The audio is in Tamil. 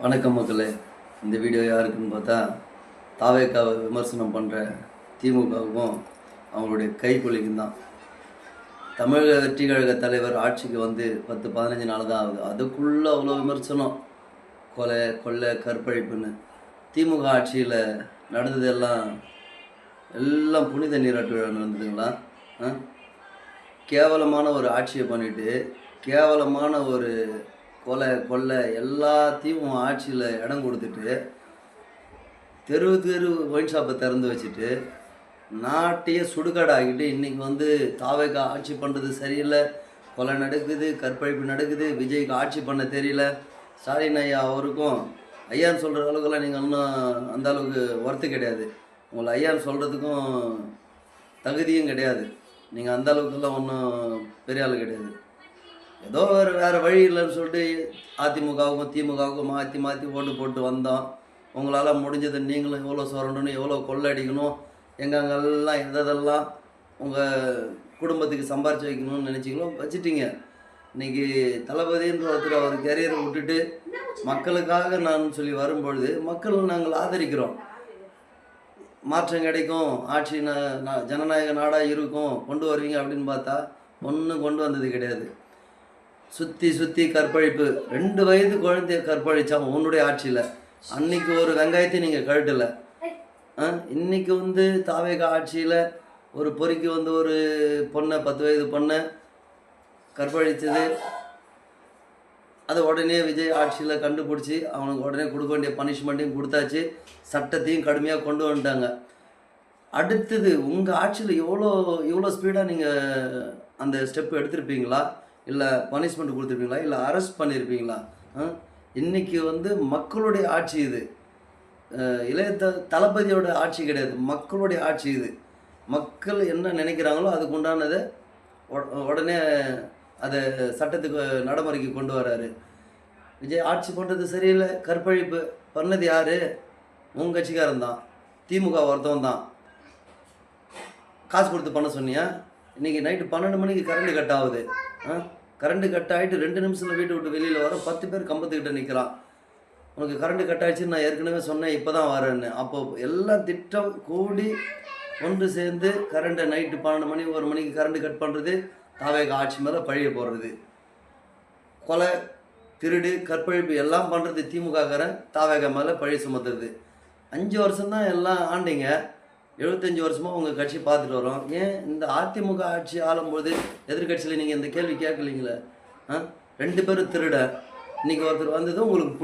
வணக்கம் மக்களே. இந்த வீடியோ யாருக்குன்னு பார்த்தா, தாவேக்காவை விமர்சனம் பண்ணுற திமுகவுக்கும் அவங்களுடைய கைக்குலிக்கும் தான். தமிழக வெற்றி கழக தலைவர் ஆட்சிக்கு வந்து 10-15 நாள் தான் ஆகுது. அதுக்குள்ளே அவ்வளோ விமர்சனம், கொலை கொள்ளை கற்பழிப்புன்னு. திமுக ஆட்சியில் நடந்தது எல்லாம் புனித நீராட்டு விழா நடந்ததுங்களா? கேவலமான ஒரு ஆட்சியை பண்ணிவிட்டு, கேவலமான ஒரு கொலை கொள்ளை எல்லாத்தையும் ஆட்சியில் இடம் கொடுத்துட்டு, தெரு ஒயின் ஷாப்பை திறந்து வச்சுட்டு, நாட்டையே சுடுகாடாகிட்டு இன்றைக்கி வந்து தாவேக்கா ஆட்சி பண்ணுறது சரியில்லை, கொலை நடக்குது, கற்பழிப்பு நடக்குது, விஜய்க்கு ஆட்சி பண்ண தெரியல. ஸ்டாலின் ஐயா அவருக்கும் ஐயான்னு சொல்கிற அளவுக்குலாம் நீங்கள் இன்னும் அந்த அளவுக்கு ஒர்த்து கிடையாது. உங்களை ஐயான்னு சொல்கிறதுக்கும் தகுதியும் கிடையாது. நீங்கள் அந்த அளவுக்குலாம் ஒன்றும் பெரிய ஆள் கிடையாது. ஏதோ வேறு வழி இல்லைன்னு சொல்லிட்டு அதிமுகவுக்கும் திமுகவுக்கும் மாற்றி ஓட்டு போட்டு வந்தோம். உங்களால் முடிஞ்சது நீங்களும் எவ்வளோ சுரண்டணும், எவ்வளோ கொள்ளடிக்கணும், எங்கெங்கெல்லாம் எதெல்லாம் உங்கள் குடும்பத்துக்கு சம்பாரித்து வைக்கணும்னு நினச்சிங்களோ வச்சுட்டிங்க. இன்றைக்கி தளபதின்ற ஒருத்தர் அவர் கெரியரை விட்டுட்டு மக்களுக்காக நான் சொல்லி வரும்பொழுது மக்கள் நாங்கள் ஆதரிக்கிறோம். மாற்றம் கிடைக்கும், ஆட்சி ஜனநாயக நாடாக இருக்கும், கொண்டு வருவீங்க அப்படின்னு பார்த்தா ஒன்றும் கொண்டு வந்தது கிடையாது. சுற்றி கற்பழிப்பு. 2 வயது குழந்தைய கற்பழித்தான் உன்னுடைய ஆட்சியில். அன்றைக்கி ஒரு வெங்காயத்தை நீங்கள் கழட்டலை. இன்றைக்கி வந்து தாவேகா ஆட்சியில் ஒரு பொறிக்கு வந்து ஒரு பொண்ணை 10 வயது பொண்ணை கற்பழித்தது. அதை உடனே விஜய் ஆட்சியில் கண்டுபிடிச்சி அவனுக்கு உடனே கொடுக்க வேண்டிய பனிஷ்மெண்ட்டையும் கொடுத்தாச்சு, சட்டத்தையும் கடுமையாக கொண்டு வந்துட்டாங்க. அடுத்தது உங்கள் ஆட்சியில் எவ்வளோ ஸ்பீடாக நீங்கள் அந்த ஸ்டெப் எடுத்திருப்பீங்களா? இல்லை பனிஷ்மெண்ட் கொடுத்துருப்பீங்களா? இல்லை அரெஸ்ட் பண்ணியிருப்பீங்களா? இன்றைக்கி வந்து மக்களுடைய ஆட்சி இது. இளைய தளபதியோட ஆட்சி கிடையாது, மக்களுடைய ஆட்சி இது. மக்கள் என்ன நினைக்கிறாங்களோ அதுக்கு உண்டானதை உடனே அதை சட்டத்துக்கு நடைமுறைக்கு கொண்டு வர்றாரு. விஜய் ஆட்சி பண்ணுறது சரியில்லை. கற்பழிப்பு பண்ணது யார்? உங்கள் கட்சிக்காரன் தான், திமுக ஒருத்தவன் தான். காசு கொடுத்து பண்ண சொன்னியா? இன்றைக்கி நைட்டு 12 மணிக்கு கரண்ட் கட் ஆகுது. கரண்ட்டு கட் ஆகிட்டு 2 நிமிஷத்தில் வீட்டை விட்டு வெளியில் வர 10 பேர் கம்பத்துக்கிட்ட நிற்கிறான். உனக்கு கரண்ட்டு கட் ஆகிடுச்சின்னு நான் ஏற்கனவே சொன்னேன், இப்போ தான் வரேன்னு. அப்போது எல்லாம் திட்டம் கூடி ஒன்று சேர்ந்து கரண்ட்டை நைட்டு 12 மணி 1 மணிக்கு கரண்ட்டு கட் பண்ணுறது, தாவேகா ஆட்சி மேலே பழிய போடுறது. கொலை திருடு கற்பழிப்பு எல்லாம் பண்ணுறது திமுககாரன், தாவேகா மேலே பழி சுமத்துறது. 5 வருஷம்தான் எல்லாம் ஆண்டிங்க, 75 வருஷமாக உங்கள் கட்சி பார்த்துட்டு வரோம். ஏன் இந்த அதிமுக ஆட்சி ஆளும்போது எதிர்கட்சியில் நீங்கள் இந்த கேள்வி கேட்கலீங்களே? 2 பேரும் திருட. இன்றைக்கி ஒருத்தர் வந்தது உங்களுக்கு